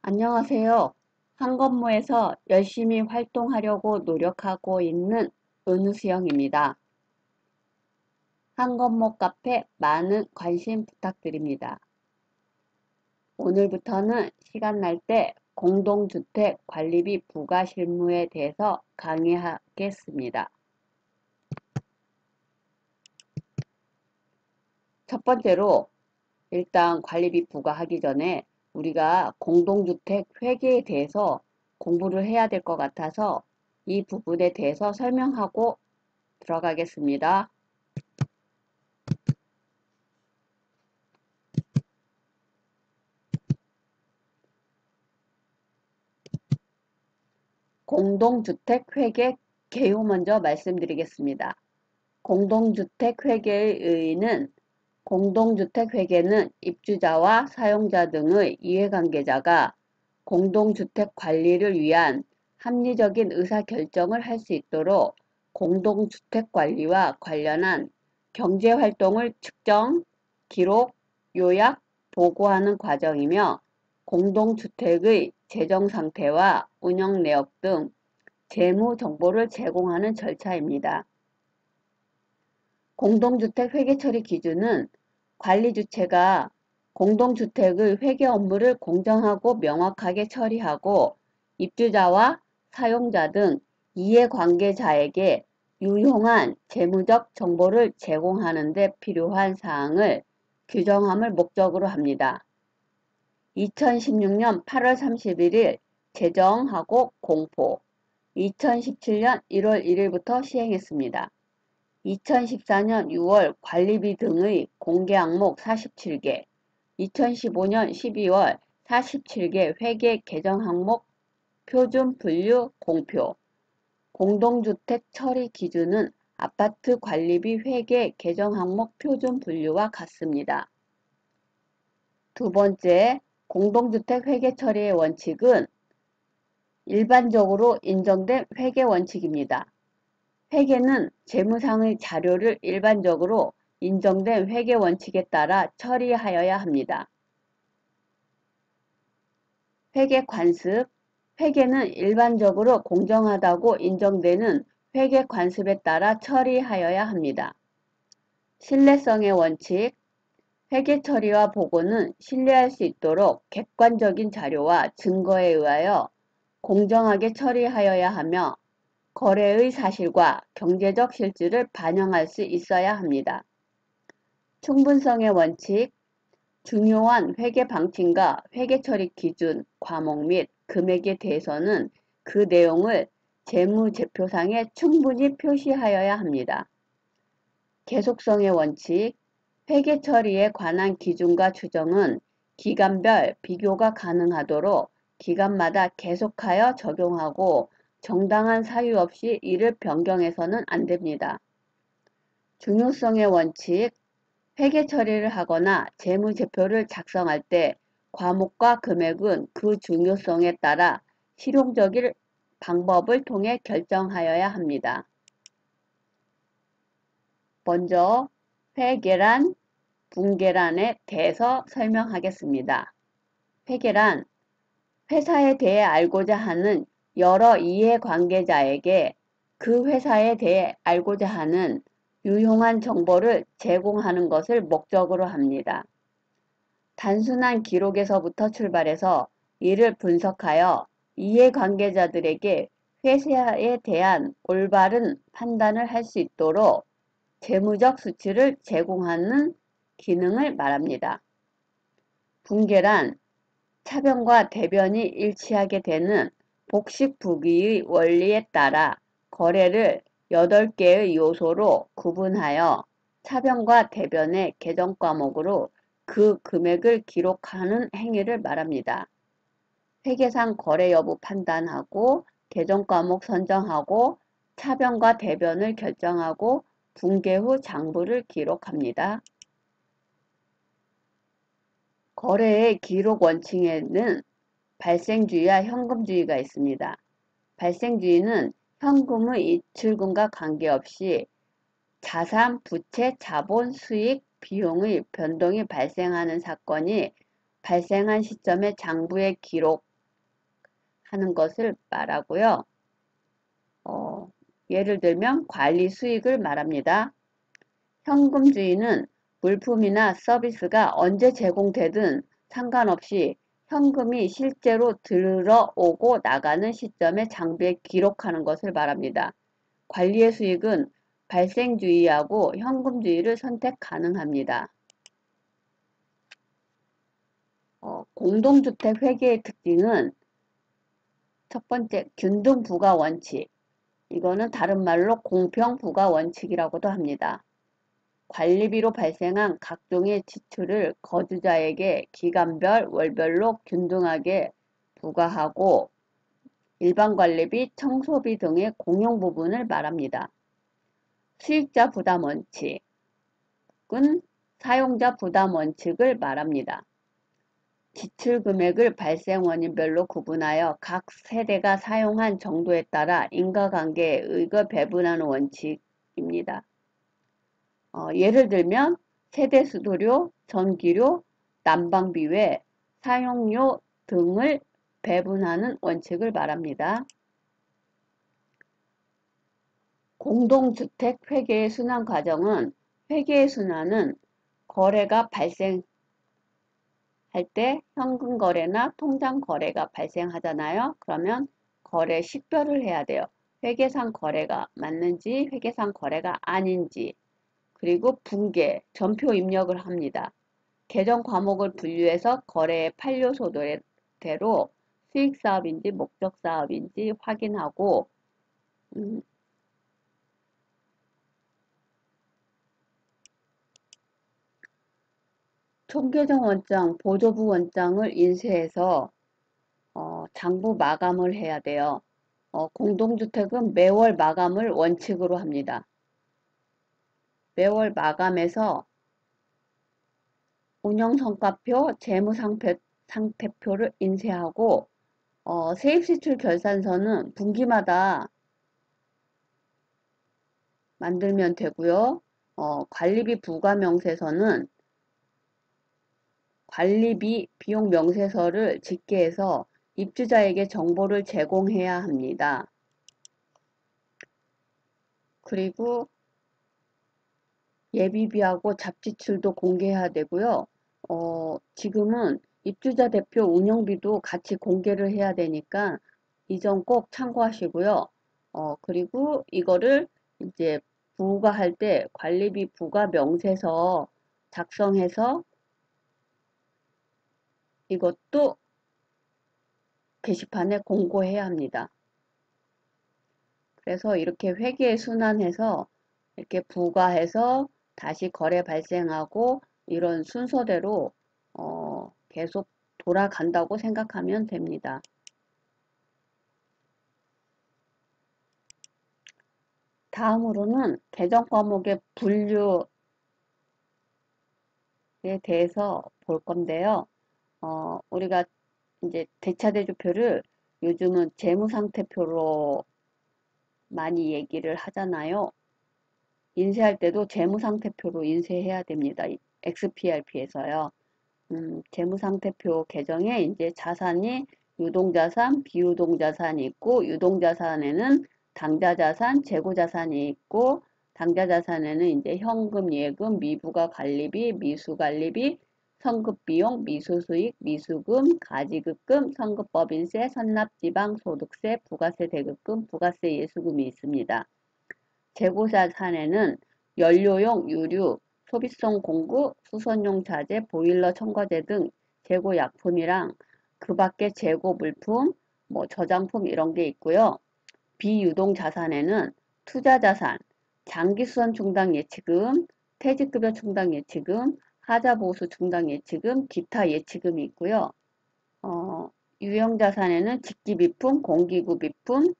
안녕하세요. 한건무에서 열심히 활동하려고 노력하고 있는 은우수영입니다. 한건무 카페 많은 관심 부탁드립니다. 오늘부터는 시간 날 때 공동주택 관리비 부과 실무에 대해서 강의하겠습니다. 첫 번째로 일단 관리비 부과하기 전에 우리가 공동주택 회계에 대해서 공부를 해야 될 것 같아서 이 부분에 대해서 설명하고 들어가겠습니다. 공동주택 회계 개요 먼저 말씀드리겠습니다. 공동주택 회계의 의의는 공동주택 회계는 입주자와 사용자 등의 이해관계자가 공동주택 관리를 위한 합리적인 의사결정을 할 수 있도록 공동주택 관리와 관련한 경제활동을 측정, 기록, 요약, 보고하는 과정이며 공동주택의 재정상태와 운영내역 등 재무 정보를 제공하는 절차입니다. 공동주택 회계처리 기준은 관리주체가 공동주택의 회계 업무를 공정하고 명확하게 처리하고 입주자와 사용자 등 이해관계자에게 유용한 재무적 정보를 제공하는 데 필요한 사항을 규정함을 목적으로 합니다. 2016년 8월 31일 제정하고 공포, 2017년 1월 1일부터 시행했습니다. 2014년 6월 관리비 등의 공개 항목 47개, 2015년 12월 47개 회계 개정 항목 표준 분류 공표, 공동주택 처리 기준은 아파트 관리비 회계 개정 항목 표준 분류와 같습니다. 두 번째, 공동주택 회계 처리의 원칙은 일반적으로 인정된 회계 원칙입니다. 회계는 재무상의 자료를 일반적으로 인정된 회계 원칙에 따라 처리하여야 합니다. 회계 관습, 회계는 일반적으로 공정하다고 인정되는 회계 관습에 따라 처리하여야 합니다. 신뢰성의 원칙, 회계 처리와 보고는 신뢰할 수 있도록 객관적인 자료와 증거에 의하여 공정하게 처리하여야 하며 거래의 사실과 경제적 실질을 반영할 수 있어야 합니다. 충분성의 원칙, 중요한 회계 방침과 회계 처리 기준, 과목 및 금액에 대해서는 그 내용을 재무제표상에 충분히 표시하여야 합니다. 계속성의 원칙, 회계 처리에 관한 기준과 추정은 기간별 비교가 가능하도록 기간마다 계속하여 적용하고 정당한 사유 없이 이를 변경해서는 안 됩니다. 중요성의 원칙, 회계 처리를 하거나 재무제표를 작성할 때 과목과 금액은 그 중요성에 따라 실용적인 방법을 통해 결정하여야 합니다. 먼저 회계란, 분계란에 대해서 설명하겠습니다. 회계란, 회사에 대해 알고자 하는 여러 이해관계자에게 그 회사에 대해 알고자 하는 유용한 정보를 제공하는 것을 목적으로 합니다. 단순한 기록에서부터 출발해서 이를 분석하여 이해관계자들에게 회사에 대한 올바른 판단을 할 수 있도록 재무적 수치를 제공하는 기능을 말합니다. 분계란, 차변과 대변이 일치하게 되는 복식부기의 원리에 따라 거래를 8개의 요소로 구분하여 차변과 대변의 계정 과목으로 그 금액을 기록하는 행위를 말합니다. 회계상 거래 여부 판단하고 계정 과목 선정하고 차변과 대변을 결정하고 분계 후 장부를 기록합니다. 거래의 기록 원칙에는 발생주의와 현금주의가 있습니다. 발생주의는 현금의 이출금과 관계없이 자산, 부채, 자본, 수익, 비용의 변동이 발생하는 사건이 발생한 시점의 장부의 기록 하는 것을 말하고요. 예를 들면 관리 수익을 말합니다. 현금주의는 물품이나 서비스가 언제 제공되든 상관없이 현금이 실제로 들어오고 나가는 시점의 장비에 기록하는 것을 말합니다. 관리의 수익은 발생주의하고 현금주의를 선택 가능합니다. 공동주택 회계의 특징은 첫 번째, 균등 부과 원칙. 이거는 다른 말로 공평 부과 원칙이라고도 합니다. 관리비로 발생한 각종의 지출을 거주자에게 기간별, 월별로 균등하게 부과하고 일반 관리비, 청소비 등의 공용 부분을 말합니다. 수익자 부담 원칙은 사용자 부담 원칙을 말합니다. 지출 금액을 발생 원인별로 구분하여 각 세대가 사용한 정도에 따라 인과관계에 의거 배분하는 원칙입니다. 예를 들면 세대 수도료, 전기료, 난방비 외 사용료 등을 배분하는 원칙을 말합니다. 공동주택 회계의 순환 과정은 회계의 순환은 거래가 발생할 때 현금 거래나 통장 거래가 발생하잖아요. 그러면 거래 식별을 해야 돼요. 회계상 거래가 맞는지 회계상 거래가 아닌지, 그리고 분계, 전표 입력을 합니다. 계정 과목을 분류해서 거래의 판료소대로 수익사업인지 목적사업인지 확인하고 총계정 원장, 보조부 원장을 인쇄해서 장부 마감을 해야 돼요. 공동주택은 매월 마감을 원칙으로 합니다. 매월 마감해서 운영성과표, 재무상태표를 인쇄하고 세입시출 결산서는 분기마다 만들면 되고요. 관리비 부과명세서는 관리비 비용 명세서를 집계해서 입주자에게 정보를 제공해야 합니다. 그리고 예비비하고 잡지출도 공개해야 되고요. 지금은 입주자 대표 운영비도 같이 공개를 해야 되니까 이 점 꼭 참고하시고요. 그리고 이거를 이제 부과할 때 관리비 부과 명세서 작성해서 이것도 게시판에 공고해야 합니다. 그래서 이렇게 회계 순환해서 이렇게 부과해서 다시 거래 발생하고 이런 순서대로 계속 돌아간다고 생각하면 됩니다. 다음으로는 계정 과목의 분류에 대해서 볼 건데요. 우리가 이제 대차대조표를 요즘은 재무상태표로 많이 얘기를 하잖아요. 인쇄할 때도 재무상태표로 인쇄해야 됩니다. XPRP에서요. 재무상태표 계정에 이제 자산이 유동자산, 비유동자산이 있고, 유동자산에는 당좌자산, 재고자산이 있고, 당좌자산에는 이제 현금, 예금, 미부가 관리비, 미수관리비, 선급비용, 미수수익, 미수금, 가지급금, 선급법인세, 선납지방소득세, 부가세 대급금, 부가세 예수금이 있습니다. 재고자산에는 연료용 유류, 소비성 공구, 수선용 자재, 보일러 첨가제 등 재고약품이랑 그 밖에 재고 물품, 저장품 이런 게 있고요. 비유동자산에는 투자자산, 장기수선 충당 예치금, 퇴직급여 충당 예치금, 하자보수 충당 예치금, 기타 예치금이 있고요. 유형자산에는 직기비품, 공기구비품,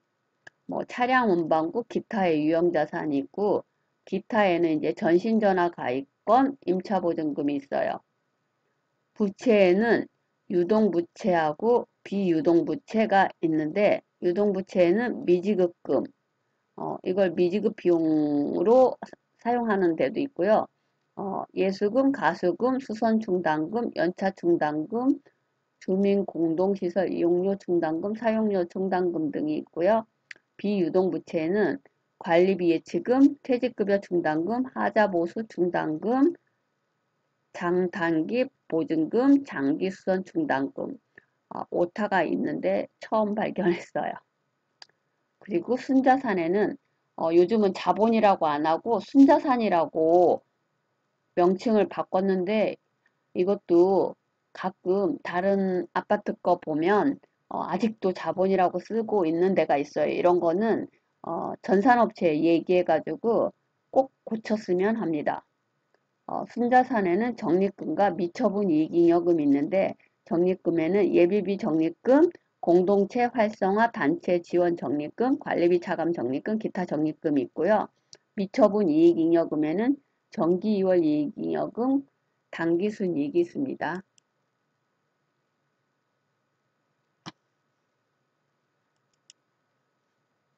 차량 운반구, 기타의 유형자산이 있고, 기타에는 이제 전신전화 가입권, 임차보증금이 있어요. 부채에는 유동부채하고 비유동부채가 있는데, 유동부채에는 미지급금, 이걸 미지급 비용으로 사용하는 데도 있고요. 예수금, 가수금, 수선충당금, 연차충당금, 주민공동시설 이용료 충당금, 사용료 충당금 등이 있고요. 비유동부채에는 관리비 예치금, 퇴직급여 충당금, 하자보수 충당금, 장단기 보증금, 장기수선 충당금, 오타가 있는데 처음 발견했어요. 그리고 순자산에는 요즘은 자본이라고 안 하고 순자산이라고 명칭을 바꿨는데 이것도 가끔 다른 아파트 거 보면 아직도 자본이라고 쓰고 있는 데가 있어요. 이런 거는 전산업체에 얘기해가지고 꼭 고쳤으면 합니다. 순자산에는 적립금과 미처분 이익잉여금이 있는데 적립금에는 예비비 적립금, 공동체 활성화 단체 지원 적립금, 관리비 차감 적립금, 기타 적립금이 있고요. 미처분 이익잉여금에는 정기 2월 이익잉여금, 당기순이익이 있습니다.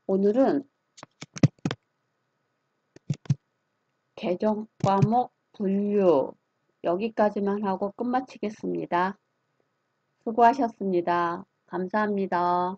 오늘은 개정 과목 분류 여기까지만 하고 끝마치겠습니다. 수고하셨습니다. 감사합니다.